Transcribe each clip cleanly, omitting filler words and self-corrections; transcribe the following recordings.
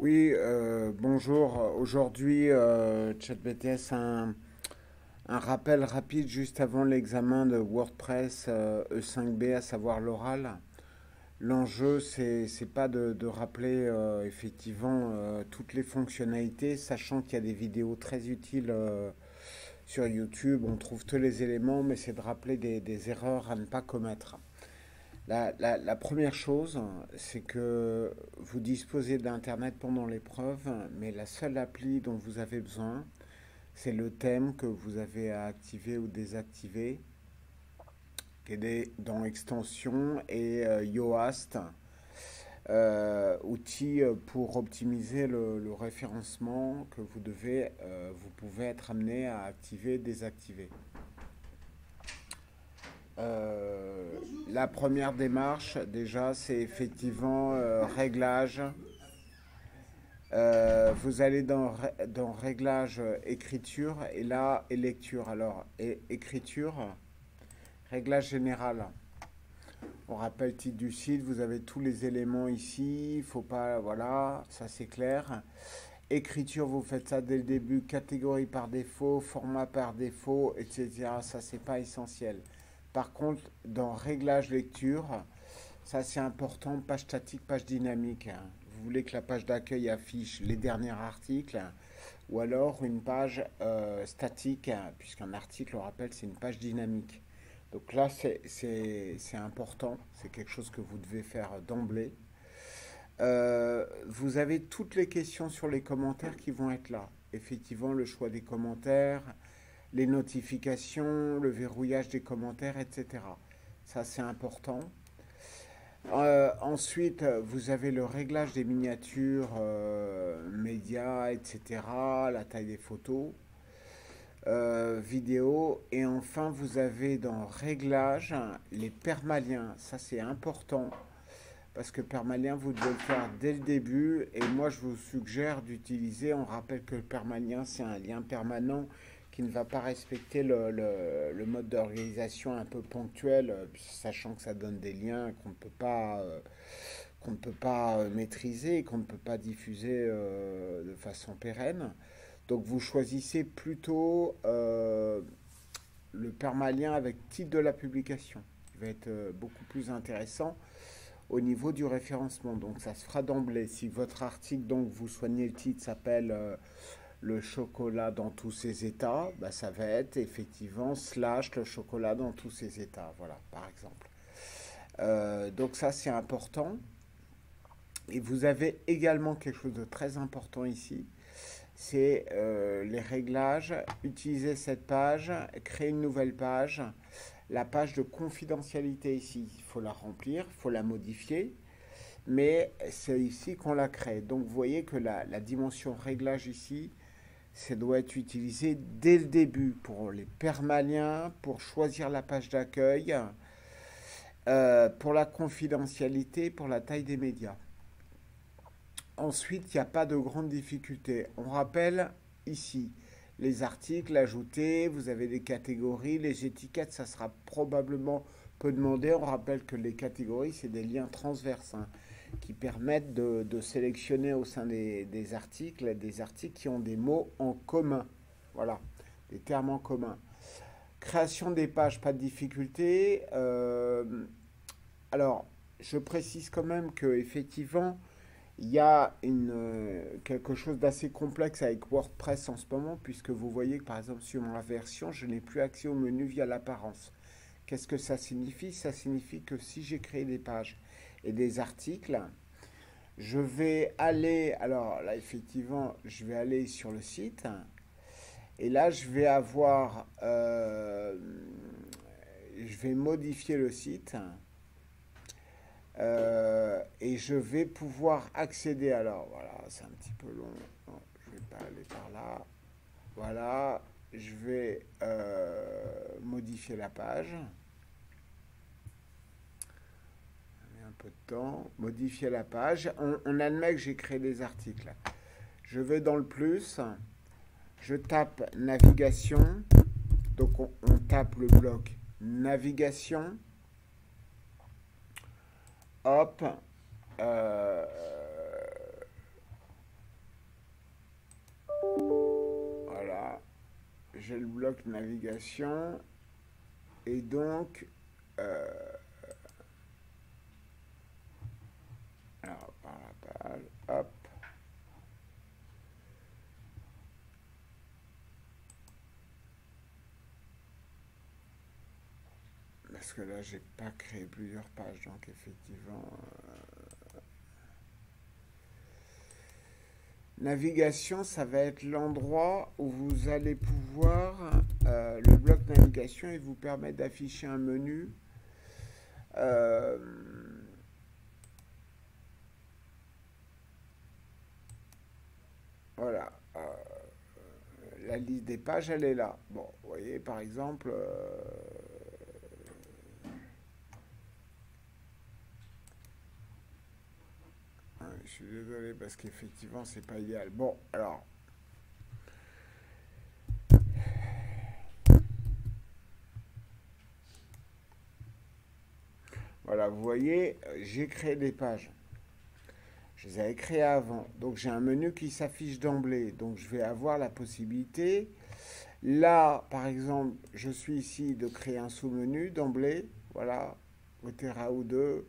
Oui, bonjour. Aujourd'hui, ChatBTS, un rappel rapide juste avant l'examen de WordPress E5B, à savoir l'oral. L'enjeu, c'est pas de rappeler effectivement toutes les fonctionnalités, sachant qu'il y a des vidéos très utiles sur YouTube. On trouve tous les éléments, mais c'est de rappeler des erreurs à ne pas commettre. La première chose, c'est que vous disposez d'Internet pendant l'épreuve, mais la seule appli dont vous avez besoin, c'est le thème que vous avez à activer ou désactiver, qui est dans Extension et Yoast, outil pour optimiser le référencement que vous pouvez être amené à activer, désactiver. La première démarche, déjà, c'est effectivement réglage. Vous allez dans réglage écriture et là, et lecture. Alors, écriture, réglage général. On rappelle titre du site, vous avez tous les éléments ici. Il faut pas, voilà, ça c'est clair. Écriture, vous faites ça dès le début, catégorie par défaut, format par défaut, etc. Ça, c'est pas essentiel. Par contre, dans réglage lecture, ça c'est important, page statique, page dynamique. Vous voulez que la page d'accueil affiche les derniers articles ou alors une page statique, puisqu'un article, on rappelle, c'est une page dynamique. Donc là, c'est important, c'est quelque chose que vous devez faire d'emblée. Vous avez toutes les questions sur les commentaires qui vont être là. Effectivement, le choix des commentaires, les notifications, le verrouillage des commentaires, etc. Ça, c'est important. Ensuite, vous avez le réglage des miniatures, médias, etc., la taille des photos, vidéo. Et enfin, vous avez dans réglage les permaliens. Ça, c'est important parce que permalien, vous devez le faire dès le début. Et moi, je vous suggère d'utiliser, on rappelle que le permalien, c'est un lien permanent qui ne va pas respecter le mode d'organisation un peu ponctuel, sachant que ça donne des liens qu'on ne peut pas maîtriser, qu'on ne peut pas diffuser de façon pérenne. Donc vous choisissez plutôt le permalien avec titre de la publication, qui va être beaucoup plus intéressant au niveau du référencement. Donc ça se fera d'emblée. Si votre article, donc vous soignez le titre, s'appelle le chocolat dans tous ses états, bah, ça va être effectivement slash le chocolat dans tous ses états, voilà, par exemple. Donc ça c'est important. Et vous avez également quelque chose de très important ici, c'est les réglages. Utiliser cette page, créer une nouvelle page. La page de confidentialité ici, il faut la remplir, il faut la modifier, mais c'est ici qu'on la crée. Donc vous voyez que la dimension réglage ici, ça doit être utilisé dès le début pour les permaliens, pour choisir la page d'accueil, pour la confidentialité, pour la taille des médias. Ensuite, il n'y a pas de grande difficulté. On rappelle ici les articles ajoutés, vous avez des catégories, les étiquettes, ça sera probablement peu demandé. On rappelle que les catégories, c'est des liens transverses qui permettent de sélectionner au sein des articles qui ont des mots en commun. Voilà, des termes en commun. Création des pages, pas de difficulté. Alors, je précise quand même que effectivement, il y a quelque chose d'assez complexe avec WordPress en ce moment, puisque vous voyez que par exemple sur ma version, je n'ai plus accès au menu via l'apparence. Qu'est-ce que ça signifie? Ça signifie que si j'ai créé des pages et des articles, je vais aller, alors là effectivement, je vais aller sur le site, et là je vais avoir, je vais modifier le site. Et je vais pouvoir accéder. Alors voilà, c'est un petit peu long. Non, je ne vais pas aller par là. Voilà, je vais modifier la page. Un peu de temps. Modifier la page. On admet que j'ai créé des articles. Je vais dans le plus. Je tape navigation. Donc on tape le bloc navigation. Hop. Euh, j'ai le bloc navigation et donc alors par la page, hop, parce que là j'ai pas créé plusieurs pages, donc effectivement navigation, ça va être l'endroit où vous allez pouvoir le bloc navigation, il vous permet d'afficher un menu. Voilà. La liste des pages, elle est là. Bon, vous voyez, par exemple, je suis désolé parce qu'effectivement, c'est pas idéal. Bon, alors, voilà, vous voyez, j'ai créé des pages. Je les avais créées avant. Donc, j'ai un menu qui s'affiche d'emblée. Donc, je vais avoir la possibilité. Là, par exemple, je suis ici de créer un sous-menu d'emblée. Voilà, Otera ou 2.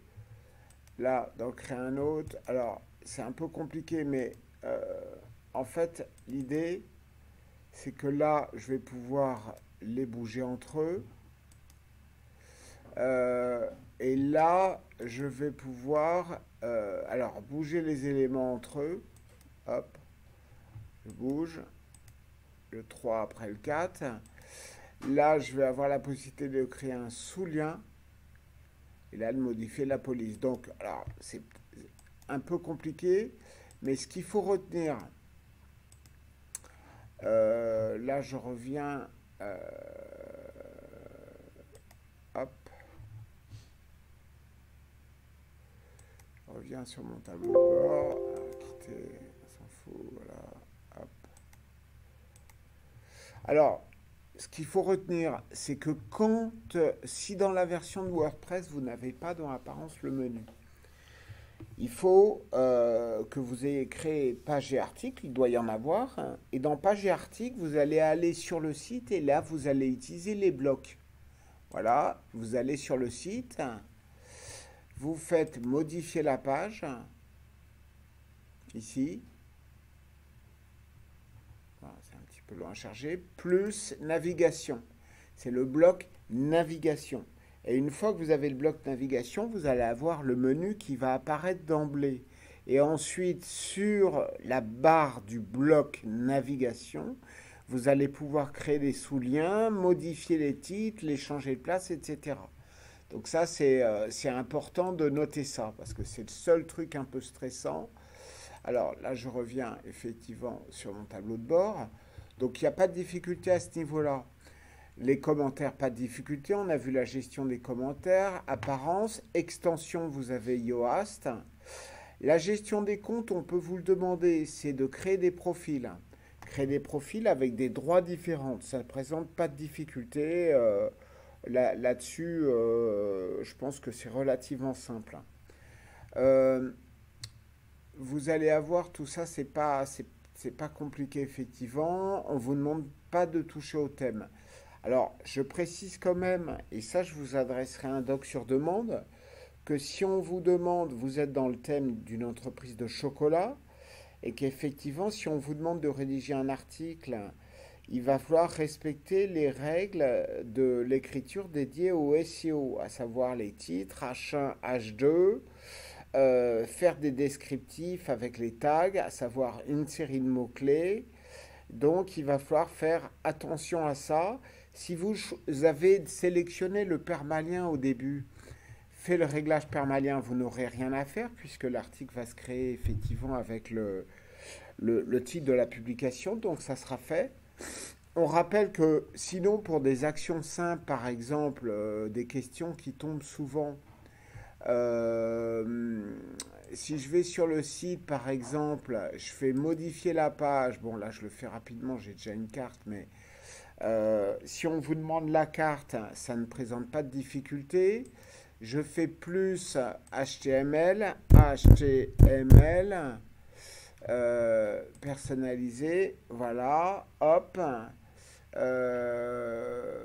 Là, d'en créer un autre. Alors, c'est un peu compliqué, mais en fait, l'idée, c'est que là, je vais pouvoir les bouger entre eux. Et là, je vais pouvoir alors bouger les éléments entre eux. Hop, je bouge. Le 3 après le 4. Là, je vais avoir la possibilité de créer un sous-lien. Et là, de modifier la police. Donc, alors, c'est un peu compliqué. Mais ce qu'il faut retenir, là, je reviens. Hop. Je reviens sur mon tableau de bord. Quitter, on s'en fout. Voilà. Hop. Alors, ce qu'il faut retenir, c'est que si dans la version de WordPress, vous n'avez pas dans l'apparence le menu, il faut que vous ayez créé page et article, il doit y en avoir, hein, et dans page et article, vous allez aller sur le site et là, vous allez utiliser les blocs. Voilà, vous allez sur le site, vous faites modifier la page, ici, c'est un petit peu loin à charger, plus navigation. C'est le bloc navigation. Et une fois que vous avez le bloc navigation, vous allez avoir le menu qui va apparaître d'emblée. Et ensuite, sur la barre du bloc navigation, vous allez pouvoir créer des sous-liens, modifier les titres, les changer de place, etc. Donc ça, c'est important de noter ça, parce que c'est le seul truc un peu stressant. Alors là, je reviens effectivement sur mon tableau de bord. Donc il n'y a pas de difficulté à ce niveau-là. Les commentaires, pas de difficulté. On a vu la gestion des commentaires. Apparence, extension, vous avez Yoast. La gestion des comptes, on peut vous le demander, c'est de créer des profils. Créer des profils avec des droits différents. Ça ne présente pas de difficulté. Là-dessus, je pense que c'est relativement simple. Vous allez avoir tout ça, c'est pas compliqué effectivement. On vous demande pas de toucher au thème. Alors, je précise quand même, et ça, je vous adresserai un doc sur demande, que si on vous demande, vous êtes dans le thème d'une entreprise de chocolat, et qu'effectivement, si on vous demande de rédiger un article, il va falloir respecter les règles de l'écriture dédiée au SEO, à savoir les titres, H1, H2, faire des descriptifs avec les tags, à savoir une série de mots-clés. Donc, il va falloir faire attention à ça. Si vous avez sélectionné le permalien au début, fait le réglage permalien, vous n'aurez rien à faire puisque l'article va se créer effectivement avec le titre de la publication. Donc, ça sera fait. On rappelle que sinon, pour des actions simples, par exemple, des questions qui tombent souvent, si je vais sur le site, par exemple, je fais modifier la page. Bon, là, je le fais rapidement, j'ai déjà une carte, mais si on vous demande la carte, ça ne présente pas de difficulté. Je fais plus HTML, personnalisé, voilà, hop. Euh,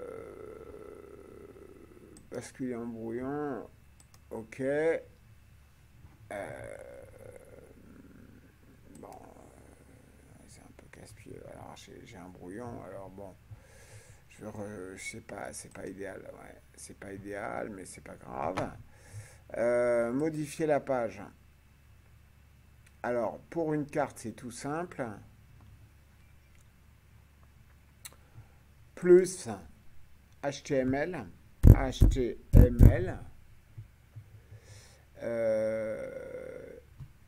basculer en brouillon. Ok. Bon, c'est un peu casse-pied. Alors j'ai un brouillon. Alors bon, je sais pas, c'est pas idéal. Ouais, c'est pas idéal, mais c'est pas grave. Modifier la page. Alors pour une carte, c'est tout simple. Plus HTML. HTML.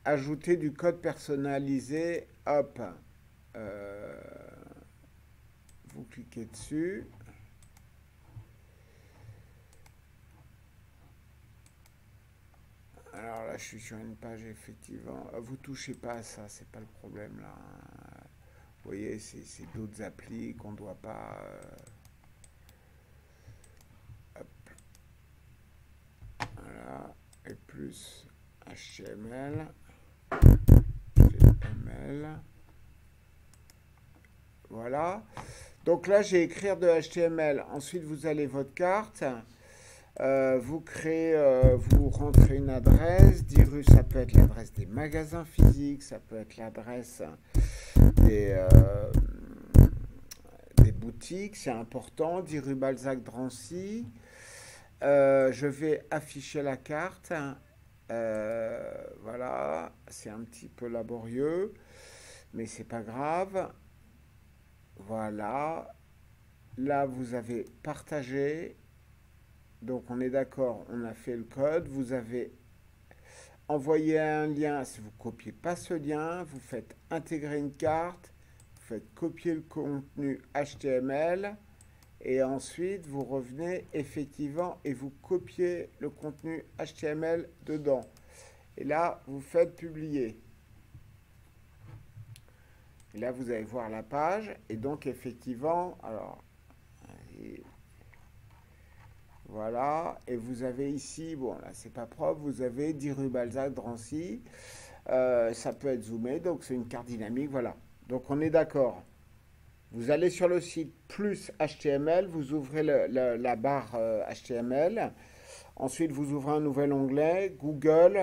Ajouter du code personnalisé. Hop. Euh, vous cliquez dessus. Alors là, je suis sur une page, effectivement. Vous touchez pas à ça, c'est pas le problème là. Vous voyez, c'est d'autres applis qu'on doit pas. Hop, voilà. Et plus HTML. HTML. Voilà. Donc là, j'ai écrire de HTML. Ensuite, vous allez votre carte. Vous créez, vous rentrez une adresse. 10 rue, ça peut être l'adresse des magasins physiques, ça peut être l'adresse des, des boutiques, c'est important. 10 rue Balzac-Drancy. Je vais afficher la carte. Voilà, c'est un petit peu laborieux, mais c'est pas grave. Voilà. Là, vous avez partagé. Donc, on est d'accord, on a fait le code. Vous avez envoyé un lien. Si vous ne copiez pas ce lien, vous faites intégrer une carte. Vous faites copier le contenu HTML. Et ensuite, vous revenez effectivement et vous copiez le contenu HTML dedans. Et là, vous faites publier. Et là, vous allez voir la page. Et donc, effectivement, alors, voilà. Et vous avez ici, bon, là, c'est pas propre, vous avez 10 rue Balzac, Drancy. Ça peut être zoomé, donc c'est une carte dynamique, voilà. Donc, on est d'accord. Vous allez sur le site plus HTML, vous ouvrez la barre HTML. Ensuite, vous ouvrez un nouvel onglet, Google.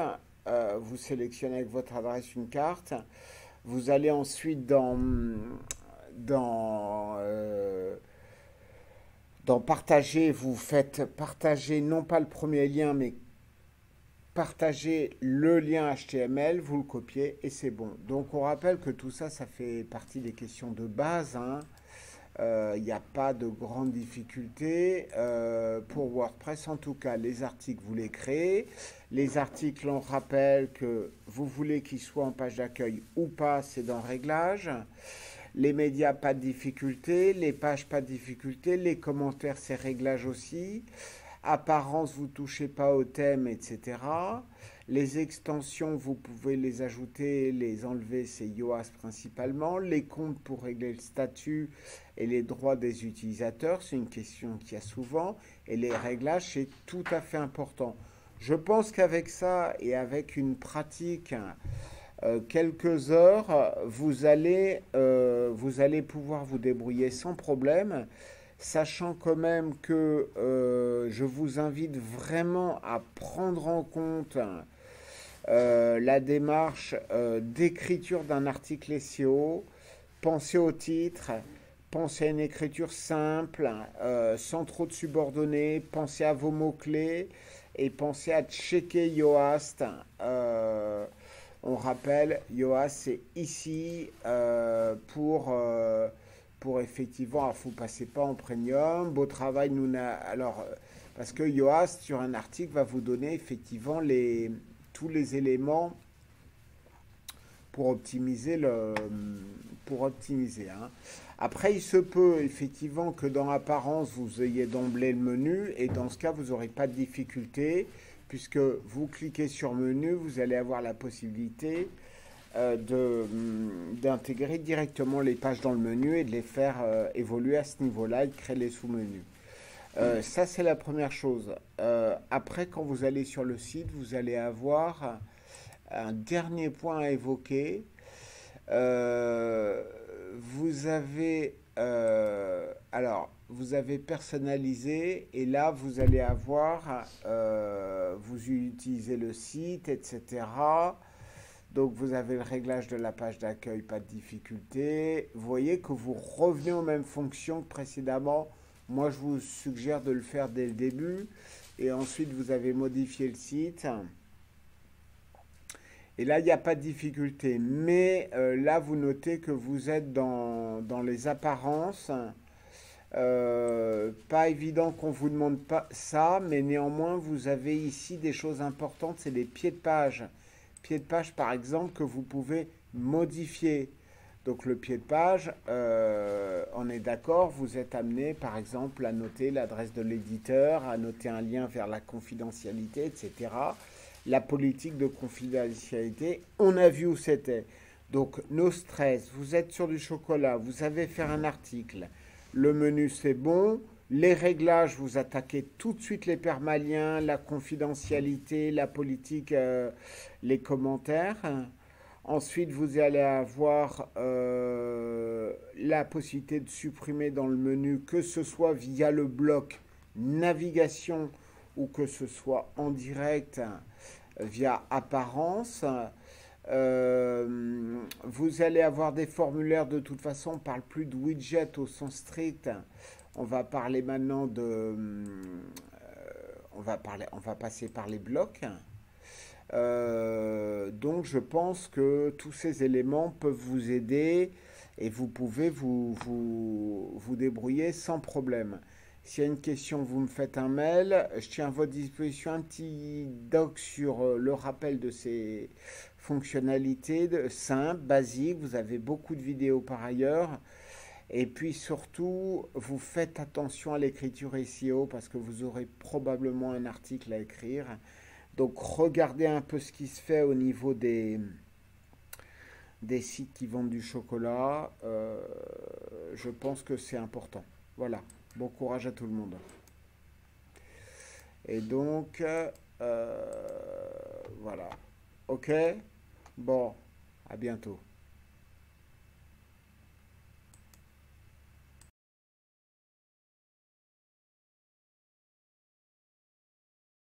Vous sélectionnez avec votre adresse une carte. Vous allez ensuite dans partager, vous faites partager non pas le premier lien, mais partager le lien HTML, vous le copiez et c'est bon. Donc on rappelle que tout ça, ça fait partie des questions de base, hein. Il n'y a pas de grandes difficultés pour WordPress. En tout cas, les articles, vous les créez. Les articles, on rappelle que vous voulez qu'ils soient en page d'accueil ou pas, c'est dans Réglages. Les médias, pas de difficulté. Les pages, pas de difficulté. Les commentaires, c'est Réglages aussi. Apparence, vous touchez pas au thème, etc. Les extensions, vous pouvez les ajouter, les enlever, c'est Yoast principalement. Les comptes pour régler le statut et les droits des utilisateurs, c'est une question qu'il y a souvent. Et les réglages, c'est tout à fait important. Je pense qu'avec ça et avec une pratique, quelques heures, vous allez pouvoir vous débrouiller sans problème, sachant quand même que je vous invite vraiment à prendre en compte la démarche d'écriture d'un article SEO. Pensez au titre, pensez à une écriture simple, sans trop de subordonnées, pensez à vos mots-clés et pensez à checker Yoast. On rappelle, Yoast, c'est ici pour effectivement, alors vous ne passez pas en premium. Beau travail, alors, parce que Yoast, sur un article, va vous donner effectivement tous les éléments pour optimiser hein. Après, il se peut effectivement que dans Apparence, vous ayez d'emblée le menu, et dans ce cas, vous n'aurez pas de difficulté, puisque vous cliquez sur menu, vous allez avoir la possibilité d'intégrer directement les pages dans le menu et de les faire évoluer à ce niveau-là et de créer les sous-menus. Ça, c'est la première chose. Après, quand vous allez sur le site, vous allez avoir un dernier point à évoquer. Vous avez alors, vous avez personnalisé et là, vous allez avoir, vous utilisez le site, etc. Donc, vous avez le réglage de la page d'accueil, pas de difficulté. Vous voyez que vous revenez aux mêmes fonctions que précédemment. Moi, je vous suggère de le faire dès le début. Et ensuite, vous avez modifié le site. Et là, il n'y a pas de difficulté. Mais là, vous notez que vous êtes dans les apparences. Pas évident qu'on vous demande pas ça, mais néanmoins, vous avez ici des choses importantes, c'est les pieds de page. Pied de page, par exemple, que vous pouvez modifier. Donc le pied de page, on est d'accord, vous êtes amené, par exemple, à noter l'adresse de l'éditeur, à noter un lien vers la confidentialité, etc. La politique de confidentialité, on a vu où c'était. Donc, no stress, vous êtes sur du chocolat, vous savez faire un article, le menu c'est bon, les réglages, vous attaquez tout de suite les permaliens, la confidentialité, la politique, les commentaires. Ensuite, vous allez avoir la possibilité de supprimer dans le menu, que ce soit via le bloc navigation ou que ce soit en direct via apparence. Vous allez avoir des formulaires, de toute façon, on ne parle plus de widget au sens strict. On va parler maintenant on va passer par les blocs. Donc je pense que tous ces éléments peuvent vous aider et vous pouvez vous débrouiller sans problème. S'il y a une question, vous me faites un mail. Je tiens à votre disposition un petit doc sur le rappel de ces fonctionnalités simples, basiques. Vous avez beaucoup de vidéos par ailleurs. Et puis surtout, vous faites attention à l'écriture SEO parce que vous aurez probablement un article à écrire. Donc regardez un peu ce qui se fait au niveau des sites qui vendent du chocolat. Je pense que c'est important. Voilà. Bon courage à tout le monde. Et donc, voilà. Ok? Bon, à bientôt.